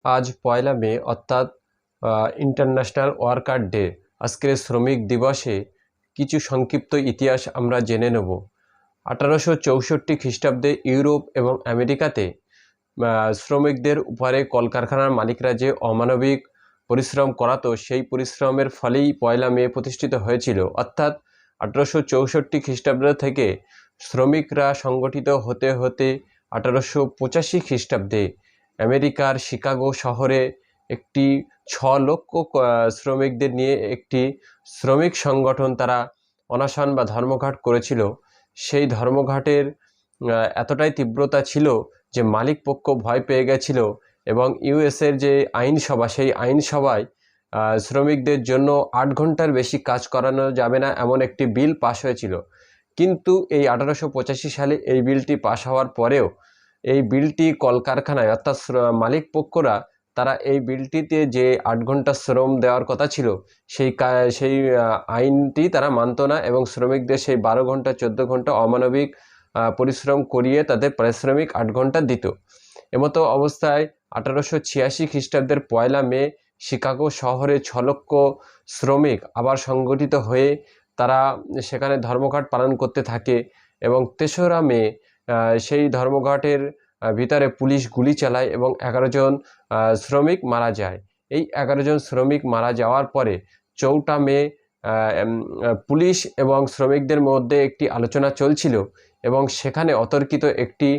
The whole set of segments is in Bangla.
আজ ১লা মে অর্থাৎ ইন্টারন্যাশনাল ওয়ার্কার ডে। আজকের শ্রমিক দিবসে কিছু সংক্ষিপ্ত ইতিহাস আমরা জেনে নেব। ১৮৬৪ খ্রিস্টাব্দে ইউরোপ এবং আমেরিকাতে শ্রমিকদের উপরে কলকারখানার মালিকরা যে অমানবিক পরিশ্রম করাতো, সেই পরিশ্রমের ফলেই ১লা মে প্রতিষ্ঠিত হয়েছিল। অর্থাৎ ১৮৬৪ খ্রিস্টাব্দ থেকে শ্রমিকরা সংগঠিত হতে হতে ১৮৮৫ খ্রিস্টাব্দে আমেরিকার শিকাগো শহরে একটি ৬ লক্ষ শ্রমিকদের নিয়ে একটি শ্রমিক সংগঠন তারা অনশন বা ধর্মঘট করেছিল। সেই ধর্মঘটের এতটাই তীব্রতা ছিল যে মালিক পক্ষ ভয় পেয়ে গেছিল এবং ইউএসের যে আইনসভা, সেই আইনসভায় শ্রমিকদের জন্য ৮ ঘন্টার বেশি কাজ করানো যাবে না এমন একটি বিল পাশ হয়েছিল। কিন্তু এই ১৮৮৫ সালে এই বিলটি পাশ হওয়ার পরেও এই বিলটি কলকারখানায় অর্থাৎ মালিক পক্ষরা তারা এই বিলটিতে যে ৮ ঘন্টা শ্রম দেওয়ার কথা ছিল সেই আইনটি তারা মানত না এবং শ্রমিকদের সেই ১২ ঘন্টা ১৪ ঘন্টা অমানবিক পরিশ্রম করিয়ে তাদের পারিশ্রমিক ৮ ঘন্টা দিত। এমতো অবস্থায় ১৮৮৬ খ্রিস্টাব্দের ১লা মে শিকাগো শহরে ৬ লক্ষ শ্রমিক আবার সংগঠিত হয়ে তারা সেখানে ধর্মঘট পালন করতে থাকে এবং ৩রা মে সেই ধর্মঘটের ভিতরে পুলিশ গুলি চালায় এবং ১১ জন শ্রমিক মারা যায়। এই ১১ জন শ্রমিক মারা যাওয়ার পরে ৪টা মে পুলিশ এবং শ্রমিকদের মধ্যে একটি আলোচনা চলছিল এবং সেখানে অতর্কিত একটি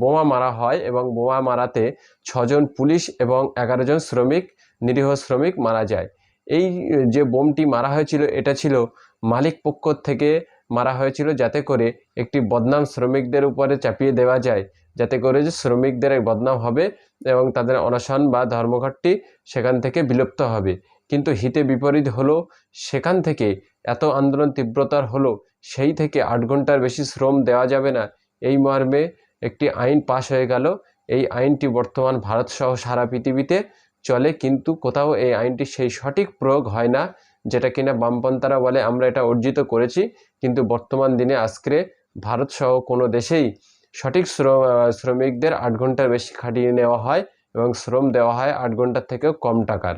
বোমা মারা হয় এবং বোমা মারাতে ৬ জন পুলিশ এবং ১১ জন শ্রমিক, নিরীহ শ্রমিক মারা যায়। এই যে বোমটি মারা হয়েছিল এটা ছিল মালিক পক্ষ থেকে মারা হয়েছিল, যাতে করে একটি বদনাম শ্রমিকদের উপরে চাপিয়ে দেওয়া যায়, যাতে করে যে শ্রমিকদের এক বদনাম হবে এবং তাদের অনশন বা ধর্মঘটটি সেখান থেকে বিলুপ্ত হবে। কিন্তু হিতে বিপরীত হলো, সেখান থেকে এত আন্দোলন তীব্রতার হলো, সেই থেকে ৮ ঘন্টার বেশি শ্রম দেওয়া যাবে না এই মর্মে একটি আইন পাশ হয়ে গেল। এই আইনটি বর্তমান ভারতসহ সারা পৃথিবীতে চলে, কিন্তু কোথাও এই আইনটি সেই সঠিক প্রয়োগ হয় না, যেটা কিনা বামপন্থারা বলে আমরা এটা অর্জিত করেছি। কিন্তু বর্তমান দিনে আজকে ভারতসহ কোনো দেশেই সঠিক শ্রমিকদের ৮ ঘন্টার বেশি খাটিয়ে নেওয়া হয় এবং শ্রম দেওয়া হয় ৮ ঘন্টার থেকেও কম টাকার।